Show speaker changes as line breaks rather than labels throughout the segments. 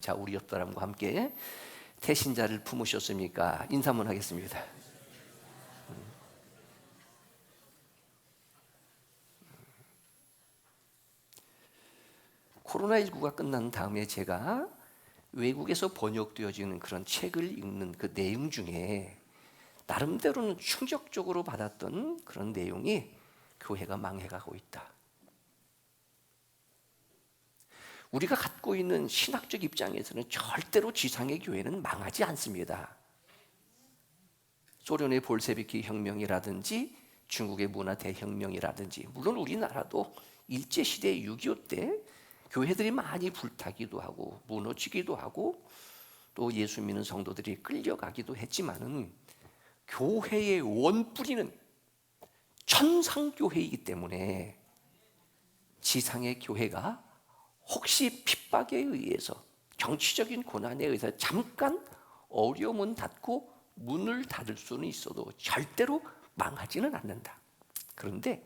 자, 우리 옆 사람과 함께 태신자를 품으셨습니까? 인사 한번 하겠습니다. 코로나19가 끝난 다음에 제가 외국에서 번역되어지는 그런 책을 읽는 그 내용 중에 나름대로는 충격적으로 받았던 그런 내용이 교회가 망해가고 있다. 우리가 갖고 있는 신학적 입장에서는 절대로 지상의 교회는 망하지 않습니다. 소련의 볼셰비키 혁명이라든지 중국의 문화 대혁명이라든지, 물론 우리나라도 일제시대 6.25 때 교회들이 많이 불타기도 하고 무너지기도 하고 또 예수 믿는 성도들이 끌려가기도 했지만은 교회의 원뿌리는 천상교회이기 때문에 지상의 교회가 혹시 핍박에 의해서, 정치적인 고난에 의해서 잠깐 어려움은 닫고 문을 닫을 수는 있어도 절대로 망하지는 않는다. 그런데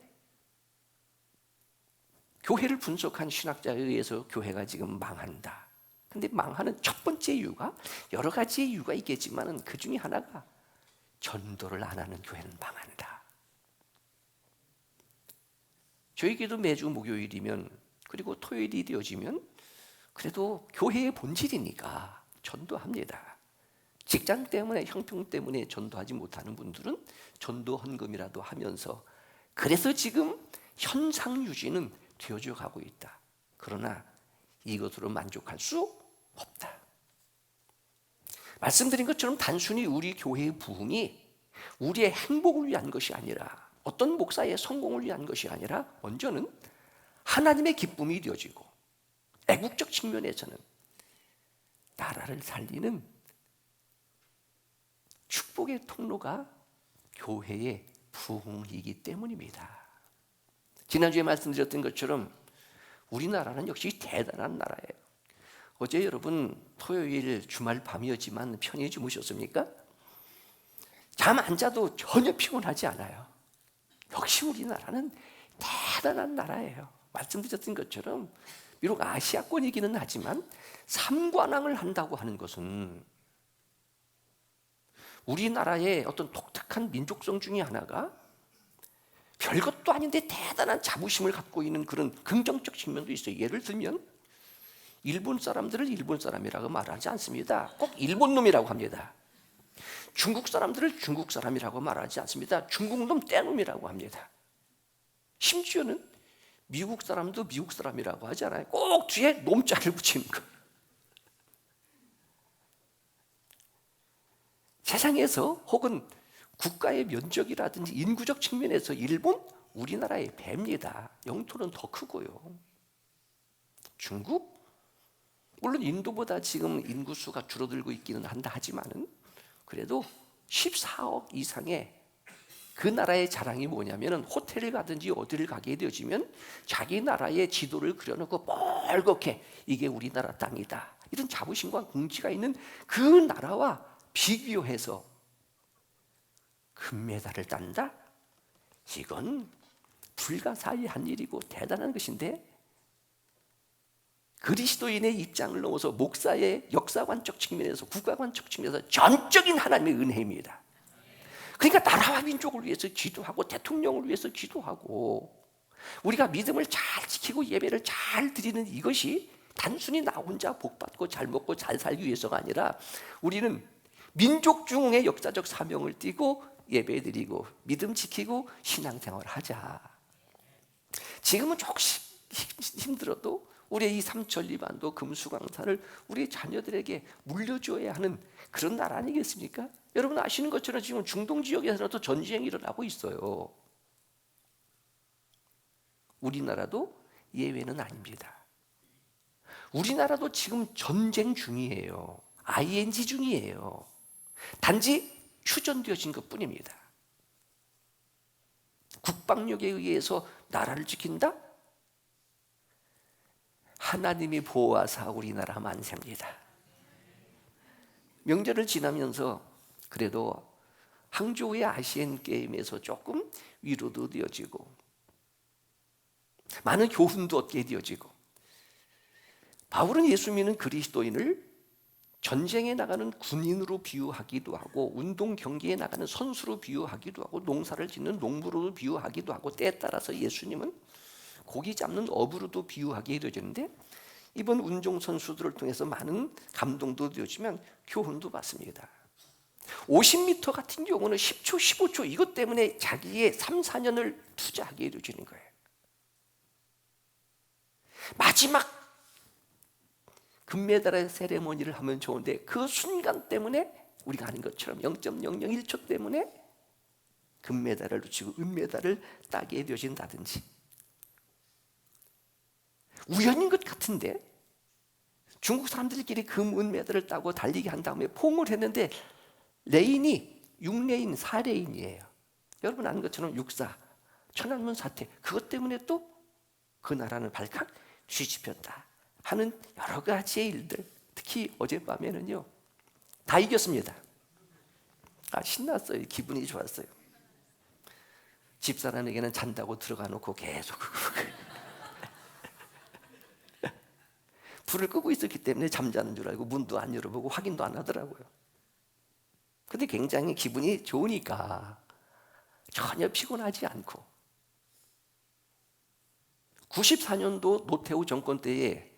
교회를 분석한 신학자에 의해서 교회가 지금 망한다. 근데 망하는 첫 번째 이유가, 여러 가지 이유가 있겠지만 그 중에 하나가 전도를 안 하는 교회는 망한다. 저에게도 매주 목요일이면, 그리고 토요일이 되어지면 그래도 교회의 본질이니까 전도합니다. 직장 때문에, 형편 때문에 전도하지 못하는 분들은 전도 헌금이라도 하면서, 그래서 지금 현상 유지는 되어져 가고 있다. 그러나 이것으로 만족할 수 없다. 말씀드린 것처럼 단순히 우리 교회의 부흥이 우리의 행복을 위한 것이 아니라, 어떤 목사의 성공을 위한 것이 아니라, 먼저는 하나님의 기쁨이 되어지고, 애국적 측면에서는 나라를 살리는 축복의 통로가 교회의 부흥이기 때문입니다. 지난주에 말씀드렸던 것처럼 우리나라는 역시 대단한 나라예요. 어제 여러분 토요일 주말 밤이었지만 편히 주무셨습니까? 잠 안 자도 전혀 피곤하지 않아요. 역시 우리나라는 대단한 나라예요. 말씀드렸던 것처럼 비록 아시아권이기는 하지만 삼관왕을 한다고 하는 것은 우리나라의 어떤 독특한 민족성 중에 하나가 별것도 아닌데 대단한 자부심을 갖고 있는 그런 긍정적 측면도 있어요. 예를 들면 일본 사람들을 일본 사람이라고 말하지 않습니다. 꼭 일본 놈이라고 합니다. 중국 사람들을 중국 사람이라고 말하지 않습니다. 중국 놈 떼놈이라고 합니다. 심지어는 미국 사람도 미국 사람이라고 하지 않아요. 꼭 뒤에 놈자를 붙이는 거예요. 세상에서 혹은 국가의 면적이라든지 인구적 측면에서 일본, 우리나라의 배입니다. 영토는 더 크고요. 중국, 물론 인도보다 지금 인구수가 줄어들고 있기는 한다 하지만은 그래도 14억 이상의 그 나라의 자랑이 뭐냐면은, 호텔을 가든지 어디를 가게 되어지면 자기 나라의 지도를 그려놓고 뻘겋게 이게 우리나라 땅이다, 이런 자부심과 긍지가 있는 그 나라와 비교해서 금메달을 딴다? 이건 불가사의한 일이고 대단한 것인데, 그리스도인의 입장을 넘어서 목사의 역사관적 측면에서, 국가관적 측면에서 전적인 하나님의 은혜입니다. 그러니까 나라와 민족을 위해서 기도하고 대통령을 위해서 기도하고 우리가 믿음을 잘 지키고 예배를 잘 드리는 이것이 단순히 나 혼자 복받고 잘 먹고 잘 살기 위해서가 아니라, 우리는 민족 중흥의 역사적 사명을 띠고 예배드리고 믿음 지키고 신앙생활을 하자. 지금은 조금씩 힘들어도 우리의 이 삼천리반도 금수강산을 우리 자녀들에게 물려줘야 하는 그런 나라 아니겠습니까? 여러분 아시는 것처럼 지금 중동 지역에서도 전쟁이 일어나고 있어요. 우리나라도 예외는 아닙니다. 우리나라도 지금 전쟁 중이에요. ING 중이에요. 단지 휴전되어진 것뿐입니다. 국방력에 의해서 나라를 지킨다? 하나님이 보호하사 우리나라 만세입니다. 명절을 지나면서 그래도 항저우의 아시안 게임에서 조금 위로도 되어지고 많은 교훈도 얻게 되어지고, 바울은 예수 믿는 그리스도인을 전쟁에 나가는 군인으로 비유하기도 하고 운동 경기에 나가는 선수로 비유하기도 하고 농사를 짓는 농부로 비유하기도 하고 때에 따라서 예수님은 고기 잡는 어부로도 비유하게 되어지는데 이번 운동선수들을 통해서 많은 감동도 되어지면 교훈도 받습니다. 50m 같은 경우는 10초, 15초 이것 때문에 자기의 3, 4년을 투자하게 되어지는 거예요. 마지막 금메달의 세레모니를 하면 좋은데 그 순간 때문에 우리가 아는 것처럼 0.001초 때문에 금메달을 놓치고 은메달을 따게 되어진다든지 우연인 것 같은데 중국 사람들끼리 금, 은메달을 따고 달리기 한 다음에 포옹을 했는데 레인이 6레인, 4레인이에요. 여러분 아는 것처럼 육사, 천안문 사태 그것 때문에 또 그 나라는 발칵 뒤집혔다 하는 여러 가지의 일들, 특히 어젯밤에는요 다 이겼습니다. 신났어요. 기분이 좋았어요. 집사람에게는 잔다고 들어가 놓고 계속 불을 끄고 있었기 때문에 잠자는 줄 알고 문도 안 열어보고 확인도 안 하더라고요. 근데 굉장히 기분이 좋으니까 전혀 피곤하지 않고 94년도 노태우 정권 때에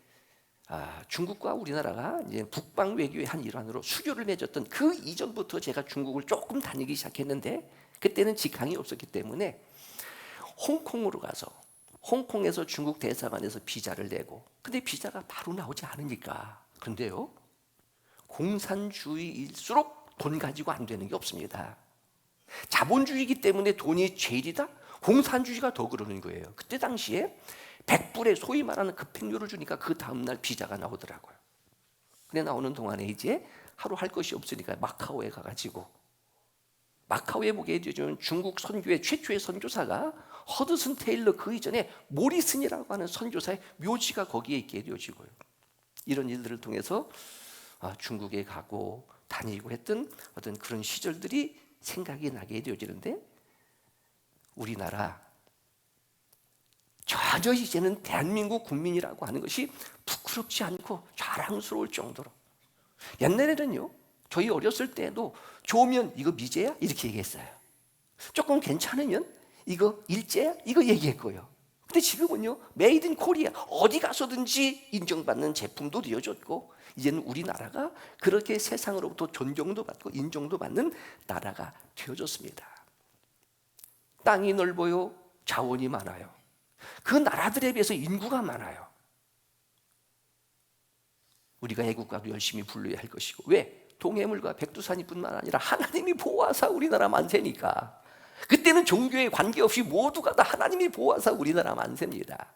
중국과 우리나라가 이제 북방 외교의 한 일환으로 수교를 맺었던 그 이전부터 제가 중국을 조금 다니기 시작했는데 그때는 직항이 없었기 때문에 홍콩으로 가서 홍콩에서 중국 대사관에서 비자를 내고 근데 비자가 바로 나오지 않으니까 그런데요 공산주의일수록 돈 가지고 안 되는 게 없습니다. 자본주의이기 때문에 돈이 제일이다? 공산주의가 더 그러는 거예요. 그때 당시에 100불에 소위 말하는 급행료를 주니까 그 다음날 비자가 나오더라고요. 근데 나오는 동안에 이제 하루 할 것이 없으니까 마카오에 가가지고 마카오에 보게 되면 중국 선교의 최초의 선교사가 허드슨 테일러 그 이전에 모리슨이라고 하는 선교사의 묘지가 거기에 있게 되어지고요. 이런 일들을 통해서 중국에 가고 다니고 했던 어떤 그런 시절들이 생각이 나게 되어지는데 우리나라 전혀 이제는 대한민국 국민이라고 하는 것이 부끄럽지 않고 자랑스러울 정도로 옛날에는요 저희 어렸을 때도 좋으면 이거 미제야? 이렇게 얘기했어요. 조금 괜찮으면 이거 일제야? 이거 얘기했고요. 근데 지금은요 메이드 인 코리아 어디 가서든지 인정받는 제품도 되어졌고 이제는 우리나라가 그렇게 세상으로부터 존경도 받고 인정도 받는 나라가 되어졌습니다. 땅이 넓어요. 자원이 많아요. 그 나라들에 비해서 인구가 많아요. 우리가 애국가도 열심히 불러야 할 것이고 왜? 동해물과 백두산이뿐만 아니라 하나님이 보호하사 우리나라 만세니까 그때는 종교에 관계없이 모두가 다 하나님이 보호하사 우리나라 만세입니다.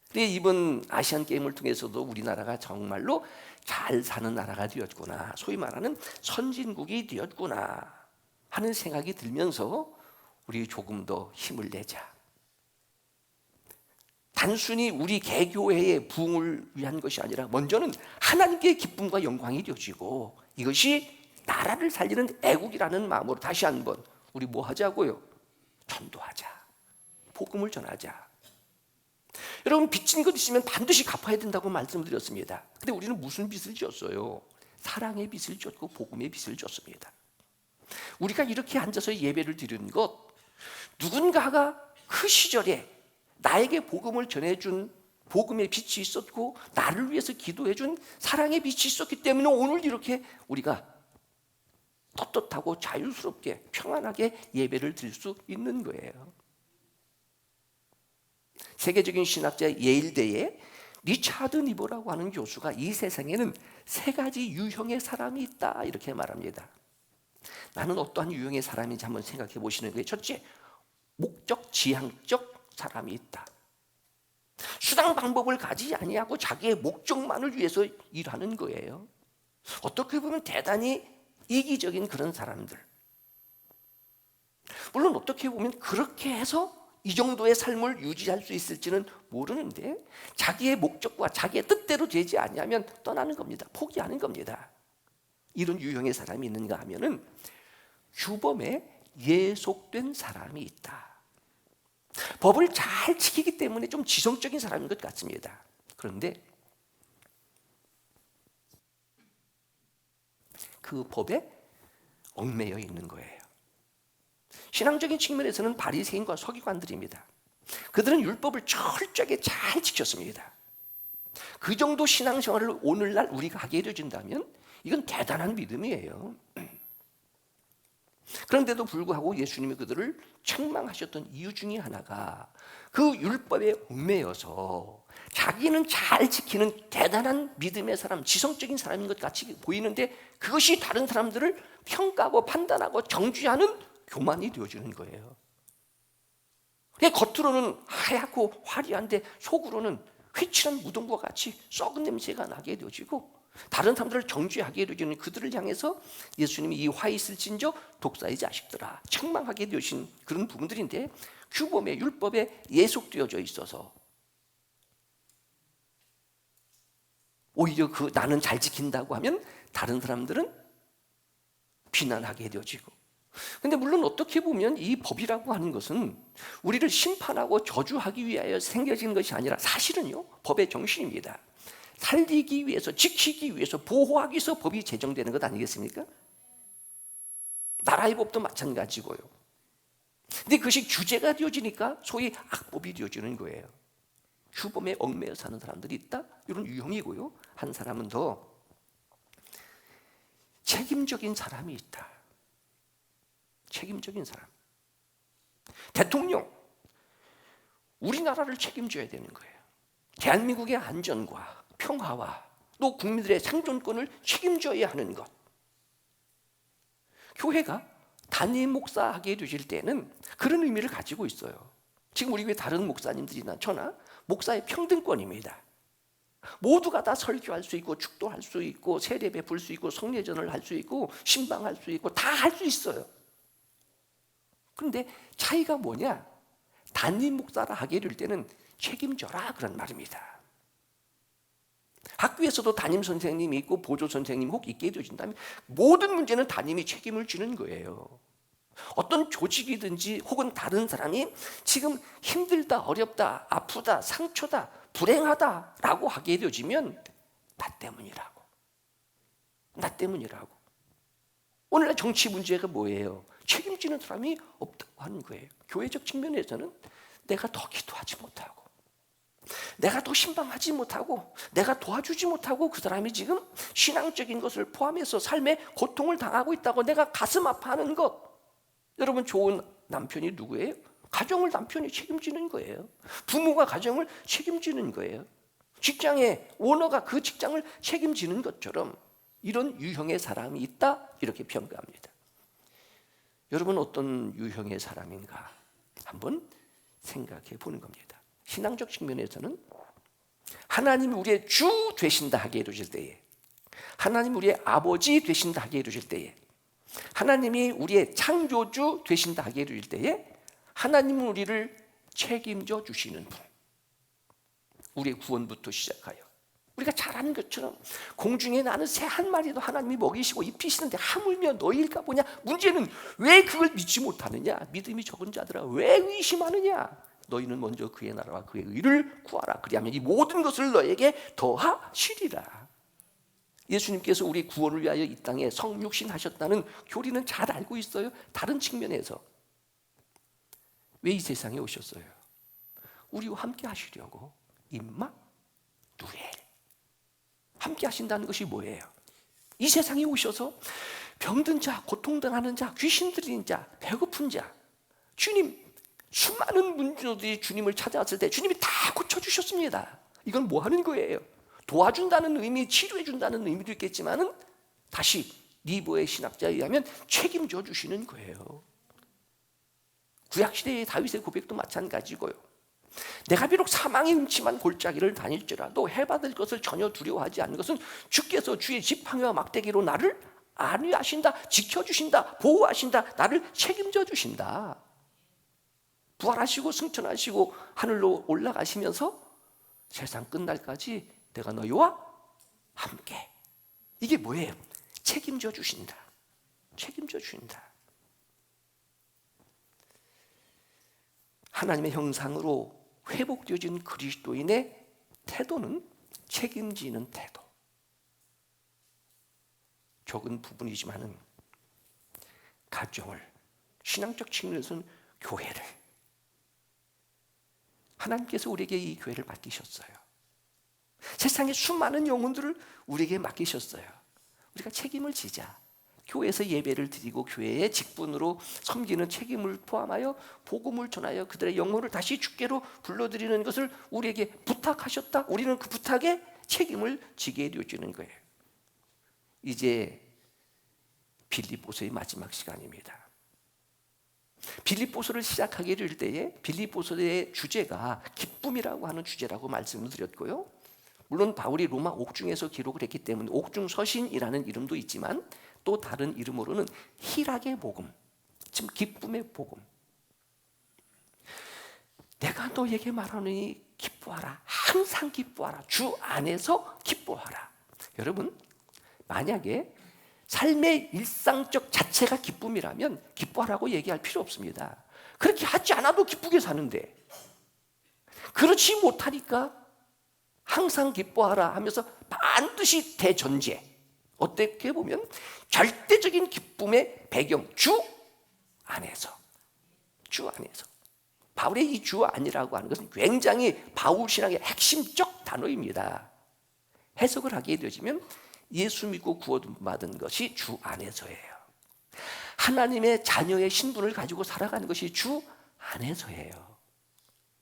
그런데 이번 아시안게임을 통해서도 우리나라가 정말로 잘 사는 나라가 되었구나 소위 말하는 선진국이 되었구나 하는 생각이 들면서 우리 조금 더 힘을 내자. 단순히 우리 개교회의 부흥을 위한 것이 아니라 먼저는 하나님께 기쁨과 영광이 되어지고 이것이 나라를 살리는 애국이라는 마음으로 다시 한번 우리 뭐 하자고요? 전도하자. 복음을 전하자. 여러분 빚진 것 있으면 반드시 갚아야 된다고 말씀드렸습니다. 근데 우리는 무슨 빚을 졌어요? 사랑의 빚을 졌고 복음의 빚을 졌습니다. 우리가 이렇게 앉아서 예배를 드리는 것 누군가가 그 시절에 나에게 복음을 전해준 복음의 빛이 있었고 나를 위해서 기도해준 사랑의 빛이 있었기 때문에 오늘 이렇게 우리가 떳떳하고 자유스럽게 평안하게 예배를 드릴 수 있는 거예요. 세계적인 신학자 예일대의 리차드 니버라고 하는 교수가 이 세상에는 세 가지 유형의 사람이 있다 이렇게 말합니다. 나는 어떠한 유형의 사람인지 한번 생각해 보시는 거예요. 첫째, 목적 지향적 사람이 있다. 수단 방법을 가지지 아니하고 자기의 목적만을 위해서 일하는 거예요. 어떻게 보면 대단히 이기적인 그런 사람들. 물론 어떻게 보면 그렇게 해서 이 정도의 삶을 유지할 수 있을지는 모르는데 자기의 목적과 자기의 뜻대로 되지 않으면 떠나는 겁니다. 포기하는 겁니다. 이런 유형의 사람이 있는가 하면은 규범에 예속된 사람이 있다. 법을 잘 지키기 때문에 좀 지성적인 사람인 것 같습니다. 그런데 그 법에 얽매여 있는 거예요. 신앙적인 측면에서는 바리새인과 서기관들입니다. 그들은 율법을 철저하게 잘 지켰습니다. 그 정도 신앙생활을 오늘날 우리가 하게 되어진다면 이건 대단한 믿음이에요. 그런데도 불구하고 예수님이 그들을 책망하셨던 이유 중에 하나가 그 율법에 얽매여서 자기는 잘 지키는 대단한 믿음의 사람, 지성적인 사람인 것 같이 보이는데 그것이 다른 사람들을 평가하고 판단하고 정죄하는 교만이 되어지는 거예요. 겉으로는 하얗고 화려한데 속으로는 회칠한 무덤과 같이 썩은 냄새가 나게 되어지고 다른 사람들을 정죄하게 되어지는 그들을 향해서 예수님이 이 화 있을진저 독사의 자식들아 책망하게 되신 그런 부분들인데 규범에 율법에 예속되어져 있어서 오히려 그 나는 잘 지킨다고 하면 다른 사람들은 비난하게 되어지고 근데 물론 어떻게 보면 이 법이라고 하는 것은 우리를 심판하고 저주하기 위하여 생겨진 것이 아니라 사실은요 법의 정신입니다. 살리기 위해서 지키기 위해서 보호하기 위해서 법이 제정되는 것 아니겠습니까? 나라의 법도 마찬가지고요. 근데 그것이 규제가 되어지니까 소위 악법이 되어지는 거예요. 규범에 얽매여 사는 사람들이 있다? 이런 유형이고요. 한 사람은 더 책임적인 사람이 있다. 책임적인 사람. 대통령, 우리나라를 책임져야 되는 거예요. 대한민국의 안전과 평화와 또 국민들의 생존권을 책임져야 하는 것. 교회가 담임 목사하게 되실 때는 그런 의미를 가지고 있어요. 지금 우리 교회 다른 목사님들이나 저나 목사의 평등권입니다. 모두가 다 설교할 수 있고 축도할 수 있고 세례 베풀 수 있고 성례전을 할 수 있고 신방할 수 있고 다 할 수 있어요. 그런데 차이가 뭐냐? 담임 목사라 하게 될 때는 책임져라 그런 말입니다. 학교에서도 담임 선생님이 있고 보조 선생님 혹 있게 되어진다면 모든 문제는 담임이 책임을 지는 거예요. 어떤 조직이든지 혹은 다른 사람이 지금 힘들다, 어렵다, 아프다, 상처다, 불행하다라고 하게 되어지면 나 때문이라고. 나 때문이라고. 오늘날 정치 문제가 뭐예요? 책임지는 사람이 없다고 하는 거예요. 교회적 측면에서는 내가 더 기도하지 못하고 내가 더 신방하지 못하고 내가 도와주지 못하고 그 사람이 지금 신앙적인 것을 포함해서 삶에 고통을 당하고 있다고 내가 가슴 아파하는 것. 여러분 좋은 남편이 누구예요? 가정을 남편이 책임지는 거예요. 부모가 가정을 책임지는 거예요. 직장의 오너가 그 직장을 책임지는 것처럼 이런 유형의 사람이 있다 이렇게 평가합니다. 여러분 어떤 유형의 사람인가 한번 생각해 보는 겁니다. 신앙적 측면에서는 하나님이 우리의 주 되신다 하게 해주실 때에 하나님이 우리의 아버지 되신다 하게 해주실 때에 하나님이 우리의 창조주 되신다 하게 해주실 때에 하나님은 우리를 책임져 주시는 분. 우리의 구원부터 시작하여 우리가 잘 아는 것처럼 공중에 나는 새 한 마리도 하나님이 먹이시고 입히시는데 하물며 너희일까 보냐. 문제는 왜 그걸 믿지 못하느냐. 믿음이 적은 자들아 왜 의심하느냐. 너희는 먼저 그의 나라와 그의 의를 구하라. 그리하면 이 모든 것을 너에게 더하시리라. 예수님께서 우리 구원을 위하여 이 땅에 성육신 하셨다는 교리는 잘 알고 있어요. 다른 측면에서 왜 이 세상에 오셨어요? 우리와 함께 하시려고. 임마 누엘 함께 하신다는 것이 뭐예요? 이 세상에 오셔서 병든 자, 고통당하는 자, 귀신 들린 자, 배고픈 자, 주님 수많은 문제들이 주님을 찾아왔을 때 주님이 다 고쳐주셨습니다. 이건 뭐 하는 거예요? 도와준다는 의미, 치료해준다는 의미도 있겠지만은 다시 리버의 신학자에 의하면 책임져 주시는 거예요. 구약시대의 다윗의 고백도 마찬가지고요. 내가 비록 사망의 음침한 골짜기를 다닐지라도 해받을 것을 전혀 두려워하지 않는 것은 주께서 주의 지팡이와 막대기로 나를 안위하신다, 지켜주신다, 보호하신다, 나를 책임져 주신다. 부활하시고 승천하시고 하늘로 올라가시면서 세상 끝날까지 내가 너희와 함께. 이게 뭐예요? 책임져 주신다. 책임져 주신다. 하나님의 형상으로 회복되어진 그리스도인의 태도는 책임지는 태도. 적은 부분이지만은 가정을, 신앙적 측면에서는 교회를, 하나님께서 우리에게 이 교회를 맡기셨어요. 세상의 수많은 영혼들을 우리에게 맡기셨어요. 우리가 책임을 지자. 교회에서 예배를 드리고 교회의 직분으로 섬기는 책임을 포함하여 복음을 전하여 그들의 영혼을 다시 주께로 불러들이는 것을 우리에게 부탁하셨다. 우리는 그 부탁에 책임을 지게 되어지는 거예요. 이제 빌립보서의 마지막 시간입니다. 빌립보서를 시작하게 될 때에 빌립보서의 주제가 기쁨이라고 하는 주제라고 말씀을 드렸고요. 물론 바울이 로마 옥중에서 기록을 했기 때문에 옥중서신이라는 이름도 있지만 또 다른 이름으로는 희락의 복음, 지금 기쁨의 복음. 내가 너에게 말하노니 기뻐하라. 항상 기뻐하라. 주 안에서 기뻐하라. 여러분, 만약에 삶의 일상적 자체가 기쁨이라면 기뻐하라고 얘기할 필요 없습니다. 그렇게 하지 않아도 기쁘게 사는데, 그렇지 못하니까 항상 기뻐하라 하면서 반드시 대전제, 어떻게 보면 절대적인 기쁨의 배경, 주 안에서. 바울의 이 주 안이라고 하는 것은 굉장히 바울 신앙의 핵심적 단어입니다. 해석을 하게 되어지면 예수 믿고 구원받은 것이 주 안에서예요. 하나님의 자녀의 신분을 가지고 살아가는 것이 주 안에서예요.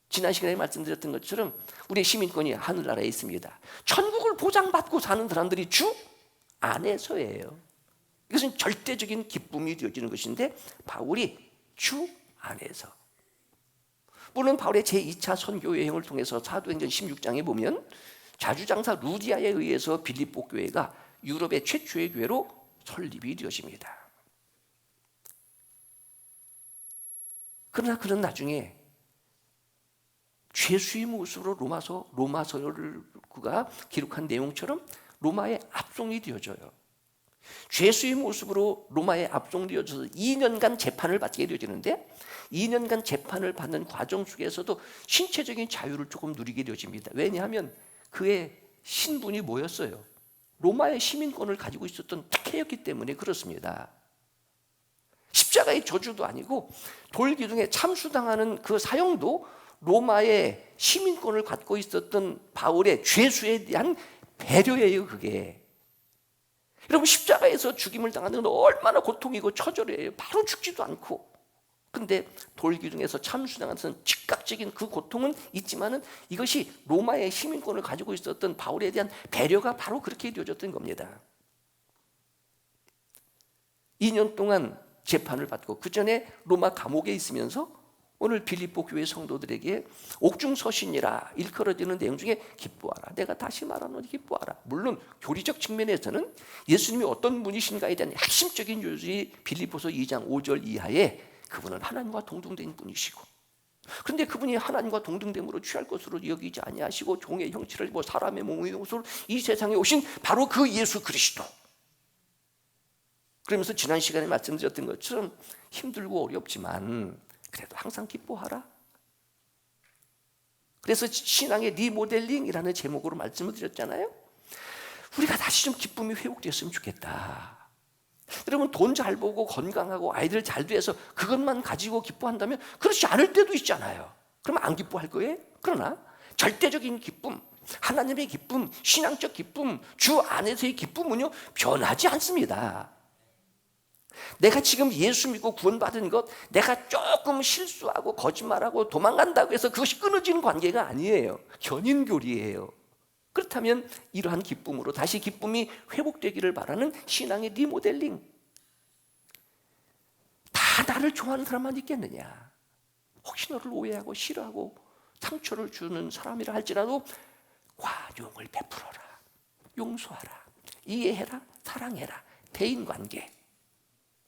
지난 시간에 말씀드렸던 것처럼 우리의 시민권이 하늘나라에 있습니다. 천국을 보장받고 사는 사람들이 주 안에서예요. 이것은 절대적인 기쁨이 되어지는 것인데 바울이 주 안에서. 물론 바울의 제2차 선교 여행을 통해서 사도행전 16장에 보면 자주장사 루디아에 의해서 빌립보 교회가 유럽의 최초의 교회로 설립이 되어집니다. 그러나 그는 나중에 죄수의 모습으로 로마서를 그가 기록한 내용처럼 로마에 압송이 되어져요. 죄수의 모습으로 로마에 압송되어져서 2년간 재판을 받게 되어지는데 2년간 재판을 받는 과정 속에서도 신체적인 자유를 조금 누리게 되어집니다. 왜냐하면 그의 신분이 뭐였어요? 로마의 시민권을 가지고 있었던 특혜였기 때문에 그렇습니다. 십자가의 저주도 아니고 돌기둥에 참수당하는 그 사형도 로마의 시민권을 갖고 있었던 바울의 죄수에 대한 배려예요. 그게 여러분, 십자가에서 죽임을 당하는 건 얼마나 고통이고 처절해요. 바로 죽지도 않고. 근데 돌기둥에서 참수당하는 즉각적인 그 고통은 있지만은 이것이 로마의 시민권을 가지고 있었던 바울에 대한 배려가 바로 그렇게 되어졌던 겁니다. 2년 동안 재판을 받고 그 전에 로마 감옥에 있으면서 오늘 빌립보 교회 성도들에게 옥중서신이라 일컬어지는 내용 중에 기뻐하라. 내가 다시 말하노니 기뻐하라. 물론 교리적 측면에서는 예수님이 어떤 분이신가에 대한 핵심적인 요소이 빌립보서 2장 5절 이하에 그분은 하나님과 동등된 분이시고, 그런데 그분이 하나님과 동등됨으로 취할 것으로 여기지 아니하시고 종의 형체를 입고 사람의 몸의 모습으로 이 세상에 오신 바로 그 예수 그리스도. 그러면서 지난 시간에 말씀드렸던 것처럼 힘들고 어렵지만 그래도 항상 기뻐하라. 그래서 신앙의 리모델링이라는 제목으로 말씀을 드렸잖아요. 우리가 다시 좀 기쁨이 회복되었으면 좋겠다. 여러분, 돈 잘 벌고 건강하고 아이들 잘 돼서 그것만 가지고 기뻐한다면 그렇지 않을 때도 있잖아요. 그럼 안 기뻐할 거예요? 그러나 절대적인 기쁨, 하나님의 기쁨, 신앙적 기쁨, 주 안에서의 기쁨은요 변하지 않습니다. 내가 지금 예수 믿고 구원받은 것, 내가 조금 실수하고 거짓말하고 도망간다고 해서 그것이 끊어지는 관계가 아니에요. 견인교리예요. 그렇다면 이러한 기쁨으로 다시 기쁨이 회복되기를 바라는 신앙의 리모델링. 다 나를 좋아하는 사람만 있겠느냐? 혹시 너를 오해하고 싫어하고 상처를 주는 사람이라 할지라도 관용을 베풀어라, 용서하라, 이해해라, 사랑해라. 대인관계.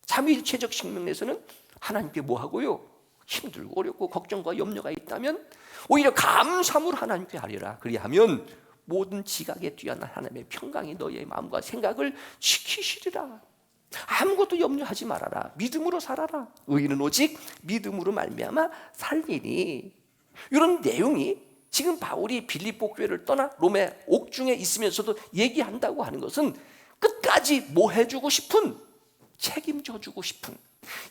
삼위일체적 측면에서는 하나님께 뭐 하고요? 힘들고 어렵고 걱정과 염려가 있다면 오히려 감사함으로 하나님께 하리라. 그리하면 모든 지각에 뛰어난 하나님의 평강이 너희의 마음과 생각을 지키시리라. 아무것도 염려하지 말아라. 믿음으로 살아라. 의인은 오직 믿음으로 말미암아 살리니. 이런 내용이 지금 바울이 빌립보 교회를 떠나 로마 옥중에 있으면서도 얘기한다고 하는 것은 끝까지 끝까지 뭐 해주고 싶은, 책임져주고 싶은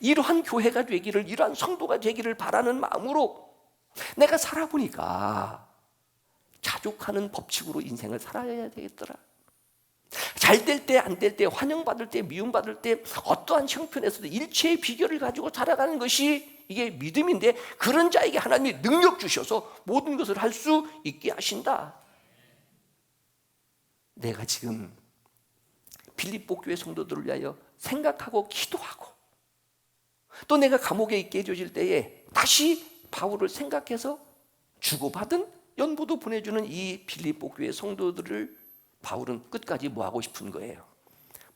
이러한 교회가 되기를, 이러한 성도가 되기를 바라는 마음으로 내가 살아보니까 자족하는 법칙으로 인생을 살아야 되겠더라. 잘 될 때, 안 될 때, 환영받을 때, 미움받을 때 어떠한 형편에서도 일체의 비결을 가지고 살아가는 것이 이게 믿음인데, 그런 자에게 하나님이 능력 주셔서 모든 것을 할 수 있게 하신다. 내가 지금 빌립보 교회 성도들을 위하여 생각하고 기도하고, 또 내가 감옥에 있게 해줘질 때에 다시 바울을 생각해서 주고받은 연보도 보내주는 이 빌립보 교회 성도들을 바울은 끝까지 뭐 하고 싶은 거예요?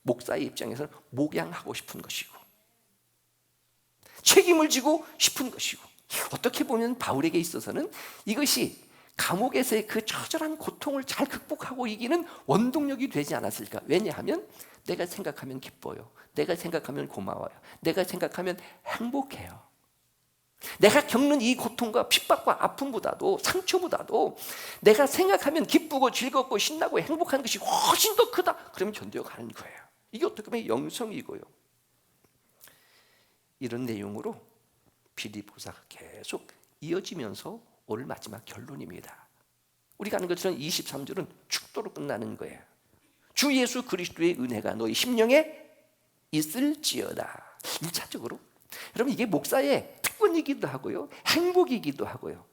목사의 입장에서는 목양하고 싶은 것이고, 책임을 지고 싶은 것이고, 어떻게 보면 바울에게 있어서는 이것이 감옥에서의 그 처절한 고통을 잘 극복하고 이기는 원동력이 되지 않았을까? 왜냐하면 내가 생각하면 기뻐요. 내가 생각하면 고마워요. 내가 생각하면 행복해요. 내가 겪는 이 고통과 핍박과 아픔보다도, 상처보다도 내가 생각하면 기쁘고 즐겁고 신나고 행복한 것이 훨씬 더 크다. 그러면 견뎌가는 거예요. 이게 어떻게 보면 영성이고요. 이런 내용으로 빌립보서가 계속 이어지면서 오늘 마지막 결론입니다. 우리가 아는 것처럼 23절은 축도로 끝나는 거예요. 주 예수 그리스도의 은혜가 너희 심령에 있을지어다. 1차적으로 여러분, 이게 목사의 특권이기도 하고요, 행복이기도 하고요,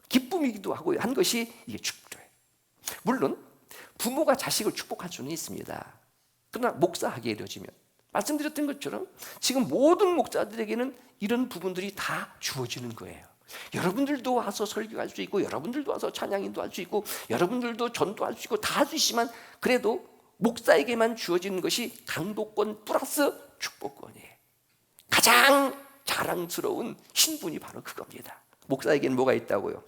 기쁨이기도 하고요 한 것이 이게 축도예요. 물론 부모가 자식을 축복할 수는 있습니다. 그러나 목사하게 되어지면 말씀드렸던 것처럼 지금 모든 목사들에게는 이런 부분들이 다 주어지는 거예요. 여러분들도 와서 설교할 수 있고, 여러분들도 와서 찬양인도 할 수 있고, 여러분들도 전도할 수 있고, 다 할 수 있지만 그래도 목사에게만 주어지는 것이 강도권 플러스 축복권이에요. 가장 자랑스러운 신분이 바로 그겁니다. 목사에게는 뭐가 있다고요?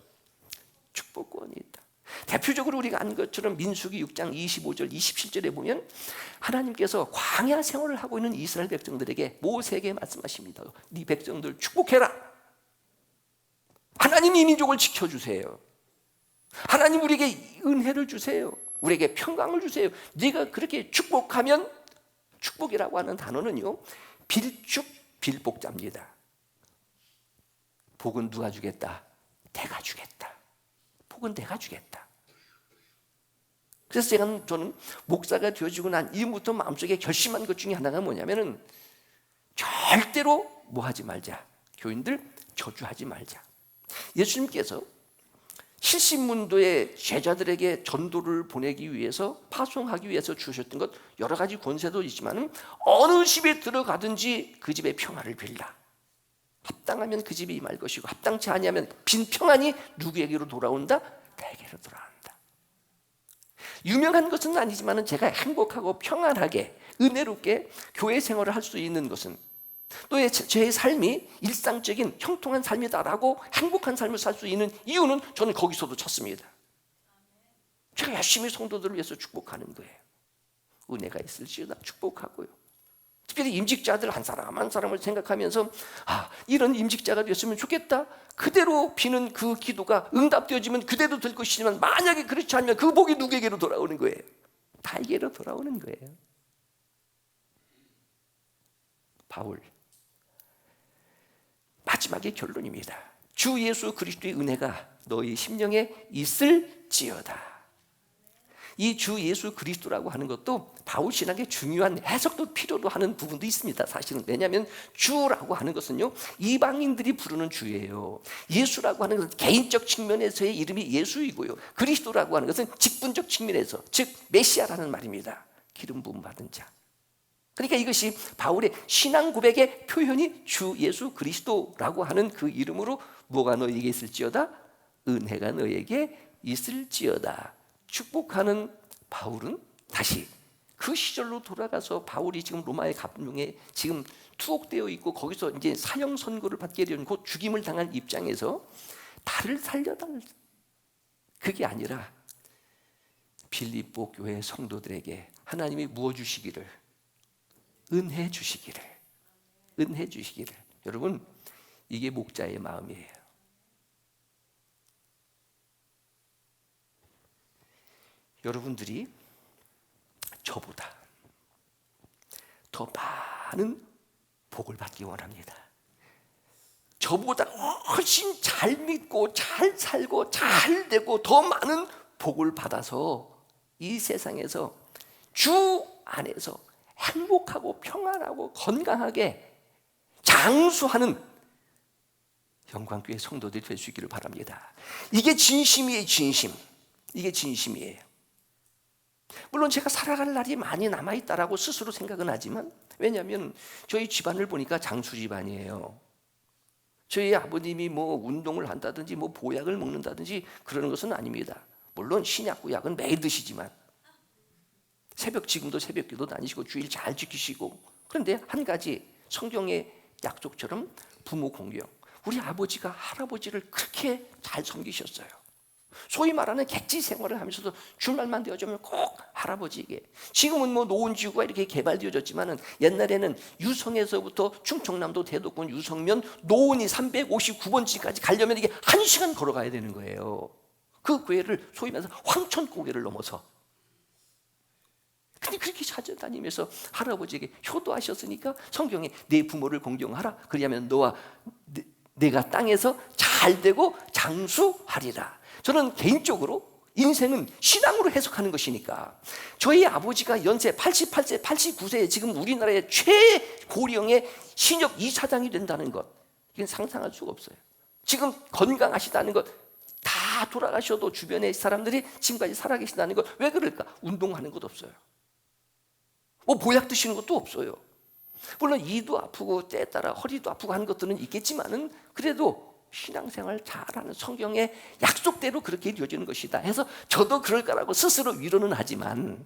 축복권이 있다. 대표적으로 우리가 아는 것처럼 민수기 6장 25절 27절에 보면 하나님께서 광야 생활을 하고 있는 이스라엘 백성들에게 모세에게 말씀하십니다. 네 백성들 축복해라. 하나님 이 민족을 지켜주세요. 하나님 우리에게 은혜를 주세요. 우리에게 평강을 주세요. 네가 그렇게 축복하면, 축복이라고 하는 단어는요, 빌축 빌복자입니다. 복은 누가 주겠다? 내가 주겠다. 복은 내가 주겠다. 그래서 저는 목사가 되어지고 난 이후부터 마음속에 결심한 것 중에 하나가 뭐냐면은 절대로 뭐 하지 말자. 교인들 저주하지 말자. 예수님께서 70문도의 제자들에게 전도를 보내기 위해서, 파송하기 위해서 주셨던 것 여러 가지 권세도 있지만 어느 집에 들어가든지 그 집에 평화를 빌라. 합당하면 그 집이 임할 것이고 합당치 아니하면 빈 평안이 누구에게로 돌아온다? 내게로 돌아온다. 유명한 것은 아니지만 제가 행복하고 평안하게 은혜롭게 교회 생활을 할 수 있는 것은, 또 제 삶이 일상적인 형통한 삶이다라고 행복한 삶을 살 수 있는 이유는 저는 거기서도 찾습니다. 제가 열심히 성도들을 위해서 축복하는 거예요. 은혜가 있을지어다 축복하고요. 특별히 임직자들 한 사람 한 사람을 생각하면서 이런 임직자가 되었으면 좋겠다. 그대로 비는 그 기도가 응답되어지면 그대로 될 것이지만 만약에 그렇지 않으면 그 복이 누구에게로 돌아오는 거예요? 나에게로 돌아오는 거예요. 바울 마지막의 결론입니다. 주 예수 그리스도의 은혜가 너희 심령에 있을지어다. 이 주 예수 그리스도라고 하는 것도 바울 신학의 중요한 해석도 필요로 하는 부분도 있습니다. 사실은 왜냐하면 주라고 하는 것은요, 이방인들이 부르는 주예요. 예수라고 하는 것은 개인적 측면에서의 이름이 예수이고요, 그리스도라고 하는 것은 직분적 측면에서, 즉 메시아라는 말입니다. 기름 부음 받은 자. 그러니까 이것이 바울의 신앙 고백의 표현이 주 예수 그리스도라고 하는 그 이름으로 뭐가 너에게 있을지어다? 은혜가 너에게 있을지어다. 축복하는 바울은 다시 그 시절로 돌아가서, 바울이 지금 로마의 감옥에 지금 투옥되어 있고 거기서 이제 사형 선고를 받게 되는, 곧 죽임을 당한 입장에서 나를 살려달, 그게 아니라 빌립보 교회 성도들에게 하나님이 무엇 주시기를? 은혜 주시기를. 은혜 주시기를. 여러분, 이게 목자의 마음이에요. 여러분들이 저보다 더 많은 복을 받기 원합니다. 저보다 훨씬 잘 믿고 잘 살고 잘 되고 더 많은 복을 받아서 이 세상에서 주 안에서 행복하고 평안하고 건강하게 장수하는 영광교회 성도들이 될 수 있기를 바랍니다. 이게 진심이에요. 진심. 이게 진심이에요. 물론 제가 살아갈 날이 많이 남아있다라고 스스로 생각은 하지만, 왜냐하면 저희 집안을 보니까 장수 집안이에요. 저희 아버님이 뭐 운동을 한다든지 뭐 보약을 먹는다든지 그러는 것은 아닙니다. 물론 신약 구약은 매일 드시지만, 지금도 새벽기도 다니시고 주일 잘 지키시고, 그런데 한 가지 성경의 약속처럼 부모 공경, 우리 아버지가 할아버지를 그렇게 잘 섬기셨어요. 소위 말하는 객지 생활을 하면서도 주말만 되어지면 꼭 할아버지에게. 지금은 뭐 노원지구가 이렇게 개발되어졌지만은 옛날에는 유성에서부터 충청남도 대덕군 유성면 노원이 359번지까지 가려면 이게 1시간 걸어가야 되는 거예요. 그 교회를 소위 말해서 황천고개를 넘어서. 근데 그렇게 찾아다니면서 할아버지에게 효도하셨으니까 성경에 내 부모를 공경하라. 그리하면 너와 내가 땅에서 잘 되고 장수하리라. 저는 개인적으로 인생은 신앙으로 해석하는 것이니까, 저희 아버지가 연세 88세, 89세에 지금 우리나라의 최고령의 신역 이사장이 된다는 것, 이건 상상할 수가 없어요. 지금 건강하시다는 것, 다 돌아가셔도 주변의 사람들이 지금까지 살아계신다는 것, 왜 그럴까? 운동하는 것 없어요. 뭐 보약 드시는 것도 없어요. 물론 이도 아프고 때에 따라 허리도 아프고 하는 것들은 있겠지만은, 그래도 신앙생활 잘하는 성경의 약속대로 그렇게 이루어지는 것이다 해서 저도 그럴 거라고 스스로 위로는 하지만,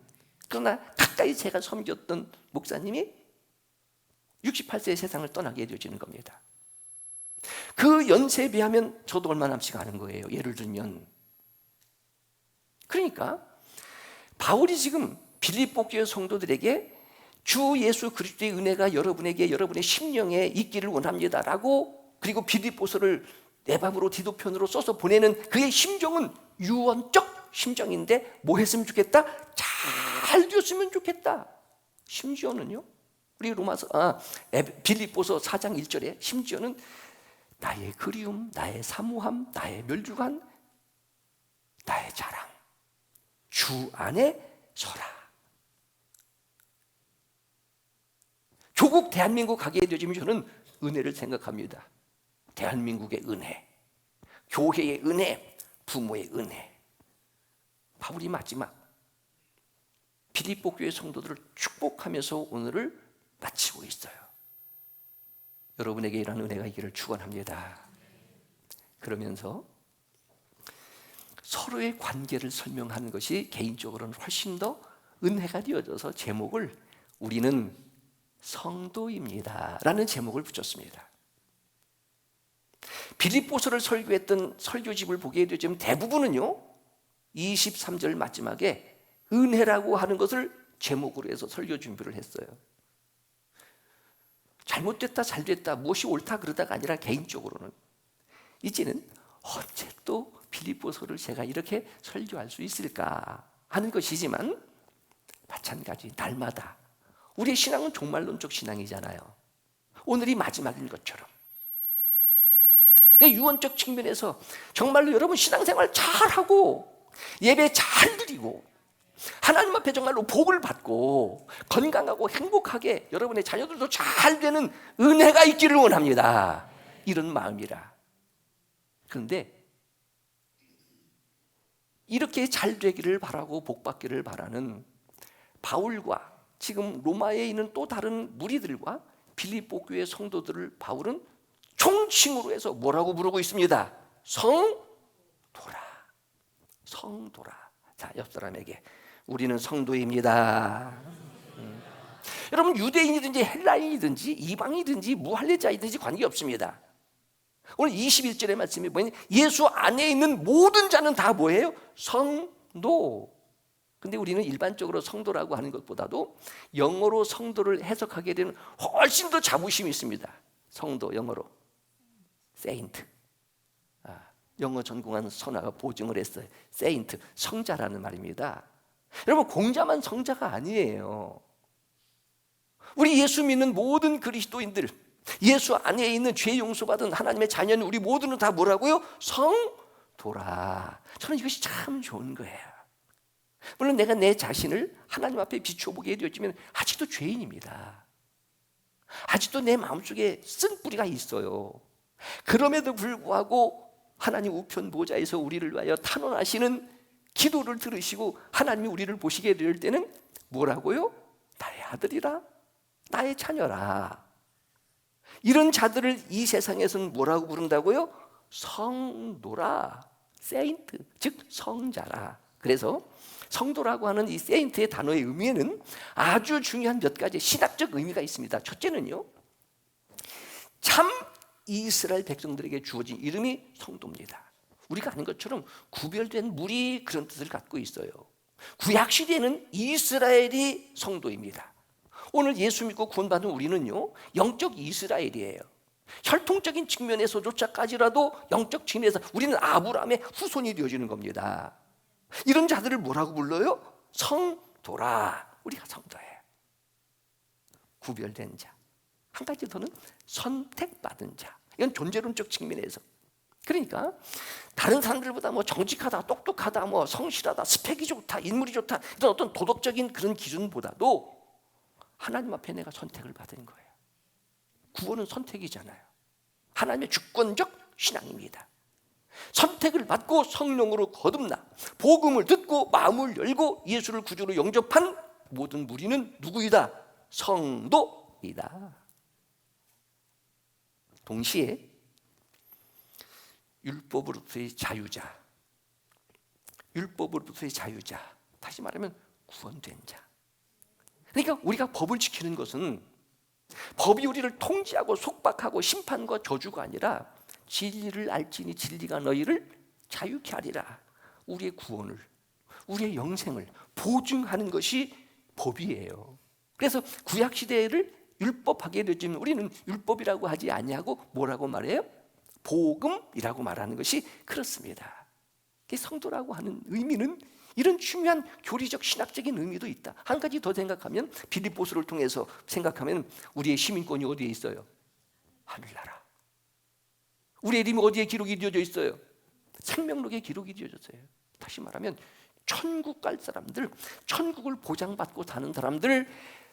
그러나 가까이 제가 섬겼던 목사님이 68세의 세상을 떠나게 되어지는 겁니다. 그 연세에 비하면 저도 얼마 남지가 않은 거예요. 예를 들면, 그러니까 바울이 지금 빌립보 교회 성도들에게 주 예수 그리스도의 은혜가 여러분에게 여러분의 심령에 있기를 원합니다라고, 그리고 빌립보서를 내 밥으로 디도편으로 써서 보내는 그의 심정은 유언적 심정인데, 뭐 했으면 좋겠다? 잘 되었으면 좋겠다. 심지어는요, 우리 빌립보서 4장 1절에 심지어는 나의 그리움, 나의 사모함, 나의 멸류관, 나의 자랑, 주 안에 서라. 조국 대한민국 가게 되어지면 저는 은혜를 생각합니다. 대한민국의 은혜, 교회의 은혜, 부모의 은혜. 바울이 마지막 빌립보 교회 성도들을 축복하면서 오늘을 마치고 있어요. 여러분에게 이런 은혜가 있기를 축원합니다. 그러면서 서로의 관계를 설명하는 것이 개인적으로는 훨씬 더 은혜가 되어져서 제목을 우리는 성도입니다 라는 제목을 붙였습니다. 빌립보서를 설교했던 설교집을 보게 되면 대부분은요 23절 마지막에 은혜라고 하는 것을 제목으로 해서 설교 준비를 했어요. 잘못됐다 잘됐다 무엇이 옳다 그러다가 아니라, 개인적으로는 이제는 언제 또 빌립보서를 제가 이렇게 설교할 수 있을까 하는 것이지만, 마찬가지 날마다 우리의 신앙은 종말론적 신앙이잖아요. 오늘이 마지막인 것처럼 유언적 측면에서 정말로 여러분 신앙생활 잘하고 예배 잘 드리고 하나님 앞에 정말로 복을 받고 건강하고 행복하게 여러분의 자녀들도 잘 되는 은혜가 있기를 원합니다. 이런 마음이라. 그런데 이렇게 잘 되기를 바라고 복 받기를 바라는 바울과 지금 로마에 있는 또 다른 무리들과 빌립보 교회 성도들을 바울은 총칭으로 해서 뭐라고 부르고 있습니다? 성도라. 성도라. 자, 옆 사람에게 우리는 성도입니다. 여러분, 유대인이든지 헬라인이든지 이방이든지 무할례자이든지 관계없습니다. 오늘 21절의 말씀이 뭐냐? 예수 안에 있는 모든 자는 다 뭐예요? 성도. 근데 우리는 일반적으로 성도라고 하는 것보다도 영어로 성도를 해석하게 되는 훨씬 더 자부심이 있습니다. 성도, 영어로 세인트. 영어 전공한 선아가 보증을 했어요. 세인트, 성자라는 말입니다. 여러분, 공자만 성자가 아니에요. 우리 예수 믿는 모든 그리스도인들, 예수 안에 있는 죄 용서받은 하나님의 자녀는 우리 모두는 다 뭐라고요? 성도라. 저는 이것이 참 좋은 거예요. 물론 내가 내 자신을 하나님 앞에 비춰보게 되었지만 아직도 죄인입니다. 아직도 내 마음속에 쓴 뿌리가 있어요. 그럼에도 불구하고 하나님 우편 보좌에서 우리를 위하여 탄원하시는 기도를 들으시고 하나님이 우리를 보시게 될 때는 뭐라고요? 나의 아들이라, 나의 자녀라. 이런 자들을 이 세상에서는 뭐라고 부른다고요? 성도라, 세인트, 즉 성자라. 그래서 성도라고 하는 이 세인트의 단어의 의미에는 아주 중요한 몇 가지 신학적 의미가 있습니다. 첫째는요, 참 이스라엘 백성들에게 주어진 이름이 성도입니다. 우리가 아는 것처럼 구별된 무리, 그런 뜻을 갖고 있어요. 구약시대에는 이스라엘이 성도입니다. 오늘 예수 믿고 구원받은 우리는요, 영적 이스라엘이에요. 혈통적인 측면에서조차까지라도 영적 측면에서 우리는 아브라함의 후손이 되어지는 겁니다. 이런 자들을 뭐라고 불러요? 성도라. 우리가 성도예요. 구별된 자. 한 가지 더는 선택받은 자. 이건 존재론적 측면에서. 그러니까 다른 사람들보다 뭐 정직하다, 똑똑하다, 뭐 성실하다, 스펙이 좋다, 인물이 좋다, 이런 어떤 도덕적인 그런 기준보다도 하나님 앞에 내가 선택을 받은 거예요. 구원은 선택이잖아요. 하나님의 주권적 신앙입니다. 선택을 받고 성령으로 거듭나 복음을 듣고 마음을 열고 예수를 구주로 영접한 모든 무리는 누구이다? 성도이다. 동시에 율법으로부터의 자유자, 율법으로부터의 자유자, 다시 말하면 구원된 자. 그러니까 우리가 법을 지키는 것은 법이 우리를 통제하고 속박하고 심판과 저주가 아니라 진리를 알지니 진리가 너희를 자유케 하리라. 우리의 구원을, 우리의 영생을 보증하는 것이 법이에요. 그래서 구약시대를 율법하게 되지만 우리는 율법이라고 하지 아니하고 뭐라고 말해요? 복음이라고 말하는 것이 그렇습니다. 성도라고 하는 의미는 이런 중요한 교리적 신학적인 의미도 있다. 한 가지 더 생각하면, 빌립보서를 통해서 생각하면 우리의 시민권이 어디에 있어요? 하늘나라. 우리의 이름이 어디에 기록이 되어져 있어요? 생명록에 기록이 되어졌어요. 다시 말하면 천국 갈 사람들, 천국을 보장받고 사는 사람들,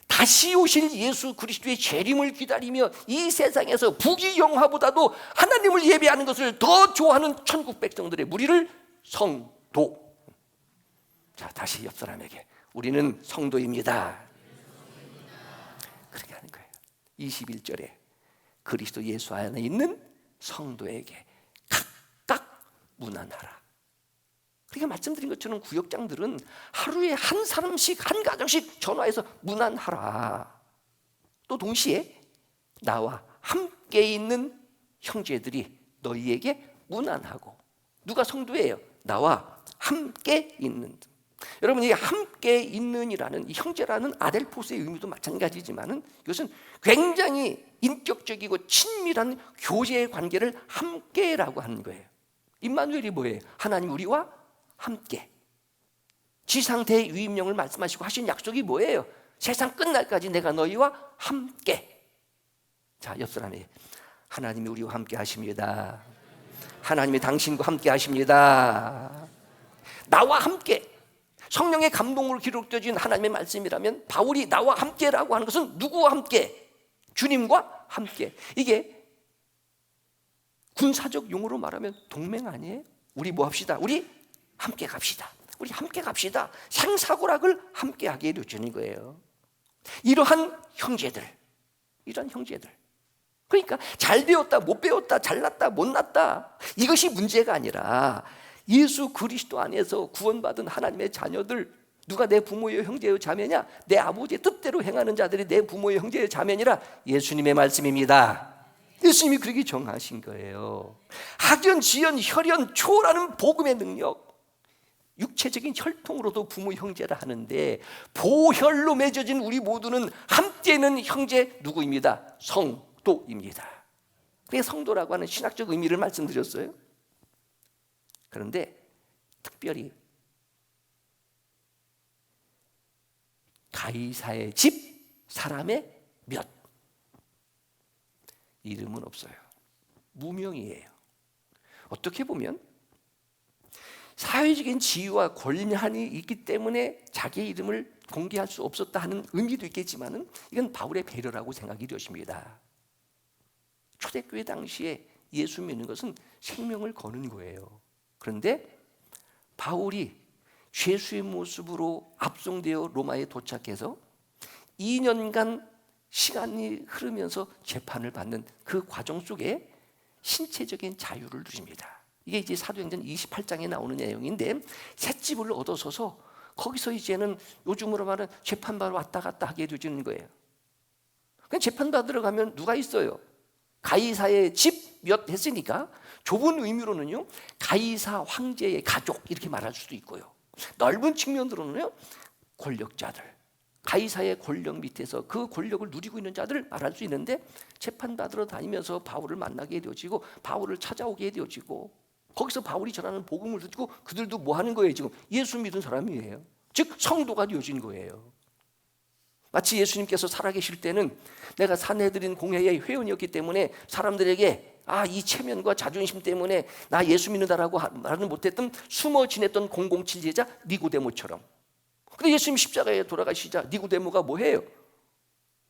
다시 오실 예수 그리스도의 재림을 기다리며 이 세상에서 부귀영화보다도 하나님을 예배하는 것을 더 좋아하는 천국 백성들의 무리를 성도. 자, 다시 옆 사람에게 우리는 성도입니다. 그렇게 하는 거예요. 21절에 그리스도 예수 안에 있는 성도에게 각각 문안하라. 그러니까 말씀드린 것처럼 구역장들은 하루에 한 사람씩, 한 가정씩 전화해서 문안하라. 또 동시에 나와 함께 있는 형제들이 너희에게 문안하고. 누가 성도예요? 나와 함께 있는. 여러분, 이 함께 있는이라는, 이 형제라는 아델포스의 의미도 마찬가지지만은 이것은 굉장히 인격적이고 친밀한 교제의 관계를 함께라고 하는 거예요. 임마누엘이 뭐예요? 하나님 우리와 함께. 지상 대위임령을 말씀하시고 하신 약속이 뭐예요? 세상 끝날까지 내가 너희와 함께. 자, 옆 사람이 하나님이 우리와 함께 하십니다. 하나님이 당신과 함께 하십니다. 나와 함께. 성령의 감동으로 기록되어진 하나님의 말씀이라면 바울이 나와 함께라고 하는 것은 누구와 함께? 주님과 함께. 이게 군사적 용어로 말하면 동맹 아니에요? 우리 뭐 합시다? 우리 함께 갑시다. 우리 함께 갑시다. 생사고락을 함께 하게 되어지는 거예요. 이러한 형제들, 이러한 형제들. 그러니까 잘 배웠다, 못 배웠다, 잘났다, 못났다, 이것이 문제가 아니라 예수 그리스도 안에서 구원받은 하나님의 자녀들, 누가 내 부모여 형제여 자매냐? 내 아버지의 뜻대로 행하는 자들이 내 부모여 형제여 자매니라. 예수님의 말씀입니다. 예수님이 그렇게 정하신 거예요. 학연, 지연, 혈연, 초라는 복음의 능력. 육체적인 혈통으로도 부모 형제라 하는데 보혈로 맺어진 우리 모두는 함께 있는 형제 누구입니다? 성도입니다. 그게 성도라고 하는 신학적 의미를 말씀드렸어요. 그런데 특별히 가이사의 집 사람의 몇. 이름은 없어요. 무명이에요. 어떻게 보면 사회적인 지위와 권한이 있기 때문에 자기의 이름을 공개할 수 없었다 하는 의미도 있겠지만은 이건 바울의 배려라고 생각이 되십니다. 초대교회 당시에 예수 믿는 것은 생명을 거는 거예요. 그런데 바울이 죄수의 모습으로 압송되어 로마에 도착해서 2년간 시간이 흐르면서 재판을 받는 그 과정 속에 신체적인 자유를 누립니다. 이게 이제 사도행전 28장에 나오는 내용인데 셋집을 얻어서서 거기서 이제는 요즘으로 말하면 재판받으러 왔다 갔다 하게 되어지는 거예요. 그냥 재판받으러 가면 누가 있어요? 가이사의 집 몇 했으니까 좁은 의미로는요 가이사 황제의 가족 이렇게 말할 수도 있고요. 넓은 측면으로는요 권력자들, 가이사의 권력 밑에서 그 권력을 누리고 있는 자들을 말할 수 있는데 재판받으러 다니면서 바울을 만나게 되어지고 바울을 찾아오게 되어지고 거기서 바울이 전하는 복음을 듣고 그들도 뭐 하는 거예요? 지금 예수 믿은 사람이에요. 즉 성도가 되어진 거예요. 마치 예수님께서 살아계실 때는 내가 산헤드린 공회의 회원이었기 때문에 사람들에게 이 체면과 자존심 때문에 나 예수 믿는다라고 말은 못했던 숨어 지냈던 007 제자 니고데모처럼. 근데 예수님 십자가에 돌아가시자 니고데모가 뭐해요?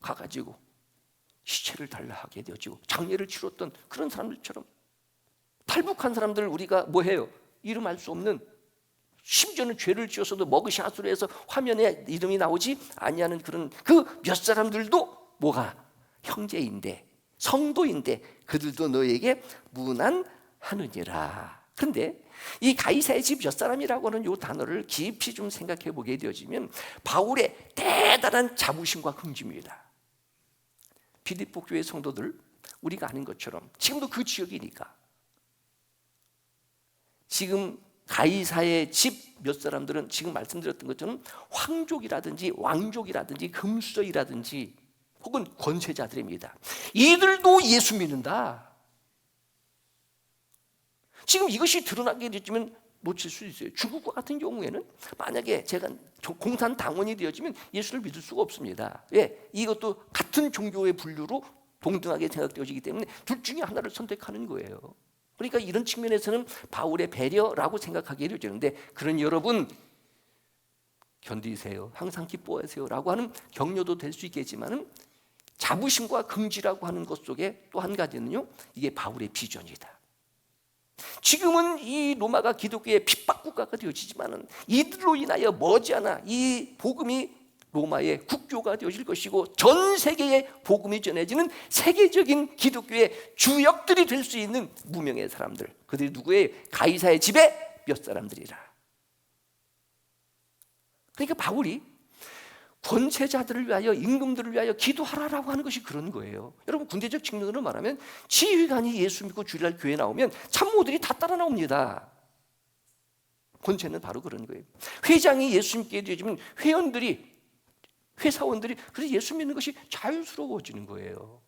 가가지고 시체를 달라 하게 되어지고 장례를 치렀던 그런 사람들처럼 탈북한 사람들 우리가 뭐해요? 이름 알 수 없는, 심지어는 죄를 지어서도 머그샷으로 해서 화면에 이름이 나오지 아니하는 그런 그 몇 사람들도 뭐가 형제인데 성도인데 그들도 너에게 문안하느니라. 그런데 이 가이사의 집 몇 사람이라고 하는 이 단어를 깊이 좀 생각해 보게 되어지면 바울의 대단한 자부심과 긍지입니다. 빌립보 교회 성도들 우리가 아는 것처럼 지금도 그 지역이니까 지금 가이사의 집 몇 사람들은 지금 말씀드렸던 것처럼 황족이라든지 왕족이라든지 금수저이라든지 혹은 권세자들입니다. 이들도 예수 믿는다. 지금 이것이 드러나게 되면 놓칠 수 있어요. 중국과 같은 경우에는 만약에 제가 공산당원이 되어지면 예수를 믿을 수가 없습니다. 왜? 이것도 같은 종교의 분류로 동등하게 생각되어지기 때문에 둘 중에 하나를 선택하는 거예요. 그러니까 이런 측면에서는 바울의 배려라고 생각하게 되는데, 그런 여러분 견디세요. 항상 기뻐하세요 라고 하는 격려도 될 수 있겠지만 자부심과 긍지라고 하는 것 속에 또 한 가지는요, 이게 바울의 비전이다. 지금은 이 로마가 기독교의 핍박국가가 되어지지만 이들로 인하여 머지않아 이 복음이 로마의 국교가 되어질 것이고 전 세계에 복음이 전해지는 세계적인 기독교의 주역들이 될 수 있는 무명의 사람들, 그들이 누구예요? 가이사의 집에 몇 사람들이라. 그러니까 바울이 권세자들을 위하여, 임금들을 위하여 기도하라라고 하는 것이 그런 거예요. 여러분, 군대적 측면으로 말하면 지휘관이 예수 믿고 주일날 교회 나오면 참모들이 다 따라 나옵니다. 권세는 바로 그런 거예요. 회장이 예수 믿게 되어지면 회사원들이 그래서 예수 믿는 것이 자유스러워지는 거예요.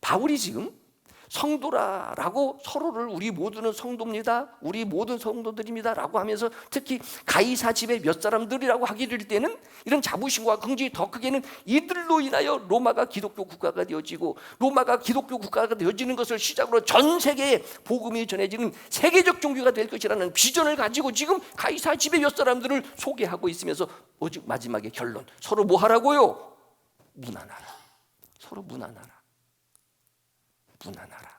바울이 지금 성도라라고 서로를 우리 모두는 성도입니다, 우리 모든 성도들입니다 라고 하면서 특히 가이사 집의 몇 사람들이라고 하게 될 때는 이런 자부심과 긍지, 더 크게는 이들로 인하여 로마가 기독교 국가가 되어지고 로마가 기독교 국가가 되어지는 것을 시작으로 전 세계에 복음이 전해지는 세계적 종교가 될 것이라는 비전을 가지고 지금 가이사 집의 몇 사람들을 소개하고 있으면서 오직 마지막에 결론, 서로 뭐 하라고요? 문안하라. 서로 문안하라. 문안하라.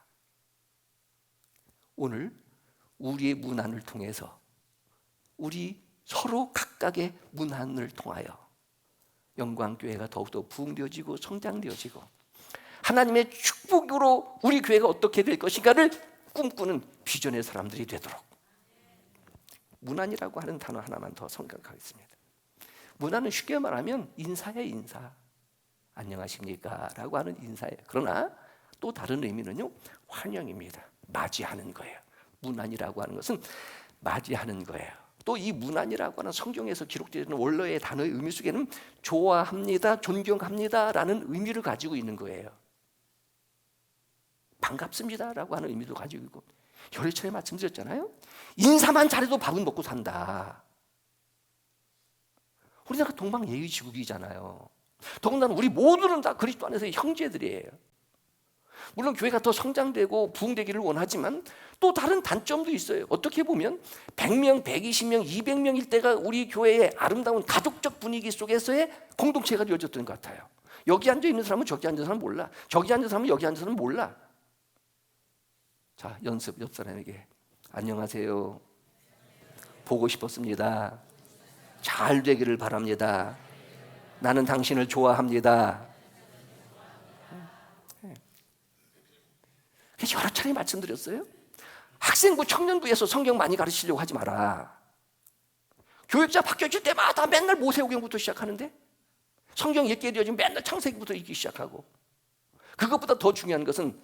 오늘 우리의 문안을 통해서 우리 서로 각각의 문안을 통하여 영광교회가 더욱더 부흥되어지고 성장되어지고 하나님의 축복으로 우리 교회가 어떻게 될 것인가를 꿈꾸는 비전의 사람들이 되도록 문안이라고 하는 단어 하나만 더 생각하겠습니다. 문안은 쉽게 말하면 인사예요. 인사. 안녕하십니까 라고 하는 인사예요. 그러나 또 다른 의미는요, 환영입니다. 맞이하는 거예요. 문안이라고 하는 것은 맞이하는 거예요. 또 이 문안이라고 하는 성경에서 기록되어 있는 원어의 단어의 의미 속에는 좋아합니다, 존경합니다 라는 의미를 가지고 있는 거예요. 반갑습니다 라고 하는 의미도 가지고 있고, 여러 차례 말씀드렸잖아요. 인사만 잘해도 밥은 먹고 산다. 우리나라가 동방예의지국이잖아요. 더군다나 우리 모두는 다 그리스도 안에서의 형제들이에요. 물론 교회가 더 성장되고 부흥되기를 원하지만 또 다른 단점도 있어요. 어떻게 보면 100명, 120명, 200명일 때가 우리 교회의 아름다운 가족적 분위기 속에서의 공동체가 되어졌던 것 같아요. 여기 앉아있는 사람은 저기 앉은 사람은 몰라. 저기 앉은 사람은 여기 앉은 사람은 몰라. 자, 연습. 옆 사람에게 안녕하세요. 보고 싶었습니다. 잘 되기를 바랍니다. 나는 당신을 좋아합니다. 여러 차례 말씀드렸어요. 학생부, 청년부에서 성경 많이 가르치려고 하지 마라. 교육자 바뀌어질 때마다 맨날 모세오경부터 시작하는데 성경 읽게 되어지면 맨날 창세기부터 읽기 시작하고, 그것보다 더 중요한 것은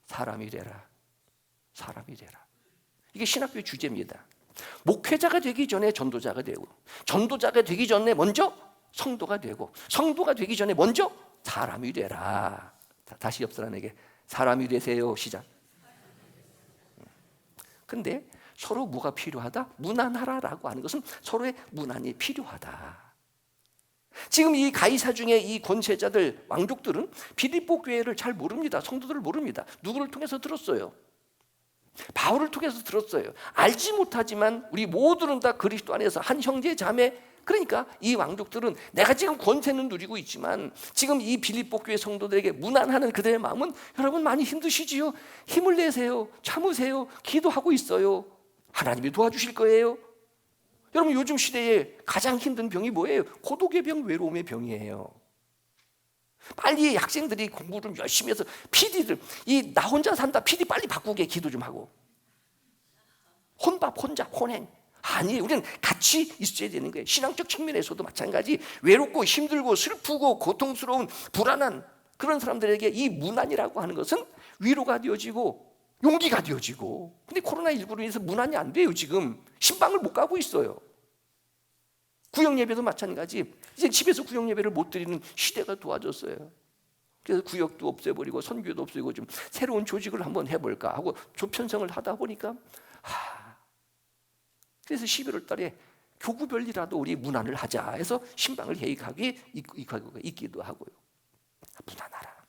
사람이 되라. 사람이 되라. 이게 신학교의 주제입니다. 목회자가 되기 전에 전도자가 되고, 전도자가 되기 전에 먼저 성도가 되고, 성도가 되기 전에 먼저 사람이 되라. 다시 옆 사람에게 사람이 되세요. 시작. 근데 서로 뭐가 필요하다? 무난하라라고 하는 것은 서로의 무난이 필요하다. 지금 이 가이사 중에 이 권세자들, 왕족들은 빌립보 교회를 잘 모릅니다. 성도들을 모릅니다. 누구를 통해서 들었어요? 바울을 통해서 들었어요. 알지 못하지만 우리 모두는 다 그리스도 안에서 한 형제 자매, 그러니까 이 왕족들은 내가 지금 권세는 누리고 있지만 지금 이 빌립보 교회 성도들에게 무난하는 그들의 마음은, 여러분 많이 힘드시지요? 힘을 내세요. 참으세요. 기도하고 있어요. 하나님이 도와주실 거예요. 여러분 요즘 시대에 가장 힘든 병이 뭐예요? 고독의 병, 외로움의 병이에요. 빨리 학생들이 공부 좀 열심히 해서 PD들, 이 나 혼자 산다 PD 빨리 바꾸게 기도 좀 하고. 혼밥, 혼자, 혼행. 아니에요. 우리는 같이 있어야 되는 거예요. 신앙적 측면에서도 마찬가지. 외롭고 힘들고 슬프고 고통스러운 불안한 그런 사람들에게 이 무난이라고 하는 것은 위로가 되어지고 용기가 되어지고. 근데 코로나19로 인해서 무난이 안 돼요. 지금 신방을 못 가고 있어요. 구역예배도 마찬가지. 이제 집에서 구역예배를 못 드리는 시대가 도와졌어요. 그래서 구역도 없애버리고 선교도 없애고 좀 새로운 조직을 한번 해볼까 하고 조편성을 하다 보니까 그래서 11월 달에 교구별이라도 우리 문안을 하자 해서 신방을 계획하기 있기도 하고요. 무난하라.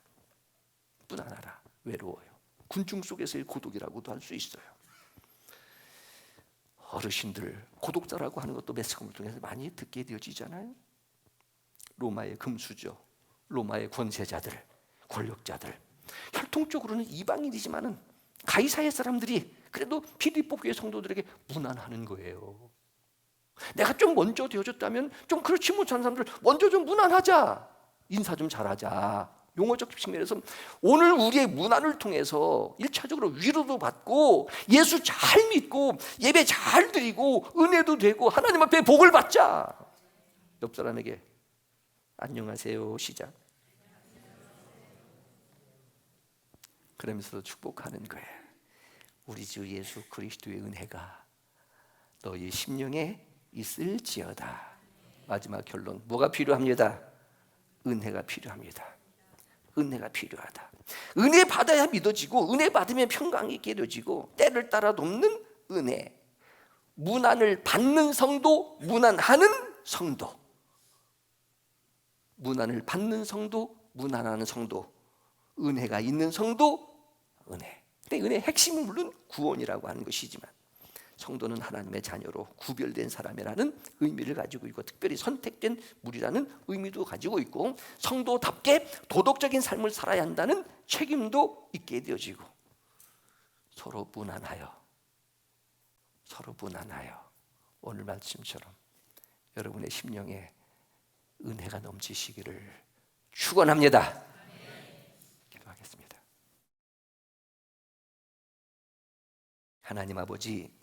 무난하라. 외로워요. 군중 속에서의 고독이라고도 할 수 있어요. 어르신들 고독자라고 하는 것도 매스컴을 통해서 많이 듣게 되어지잖아요. 로마의 금수저, 로마의 권세자들, 권력자들, 혈통적으로는 이방인이지만은 가이사의 사람들이 그래도 빌립보 교회 성도들에게 무난하는 거예요. 내가 좀 먼저 되어졌다면 좀 그렇지 못한 사람들 먼저 좀 무난하자. 인사 좀 잘하자. 용어적 측면에서 오늘 우리의 문안을 통해서 1차적으로 위로도 받고 예수 잘 믿고 예배 잘 드리고 은혜도 되고 하나님 앞에 복을 받자. 옆 사람에게 안녕하세요. 시작. 그러면서 축복하는 거예요. 우리 주 예수 그리스도의 은혜가 너희 심령에 있을지어다. 마지막 결론 뭐가 필요합니다? 은혜가 필요합니다. 은혜가 필요하다. 은혜 받아야 믿어지고 은혜 받으면 평강이 깨려지고 때를 따라 돕는 은혜. 문안을 받는 성도, 문안하는 성도. 문안을 받는 성도, 문안하는 성도. 은혜가 있는 성도, 은혜. 근데 은혜의 핵심은 물론 구원이라고 하는 것이지만 성도는 하나님의 자녀로 구별된 사람이라는 의미를 가지고 있고 특별히 선택된 무리라는 의미도 가지고 있고 성도답게 도덕적인 삶을 살아야 한다는 책임도 있게 되어지고 서로 무난하여 오늘 말씀처럼 여러분의 심령에 은혜가 넘치시기를 축원합니다. 기도하겠습니다. 하나님 아버지,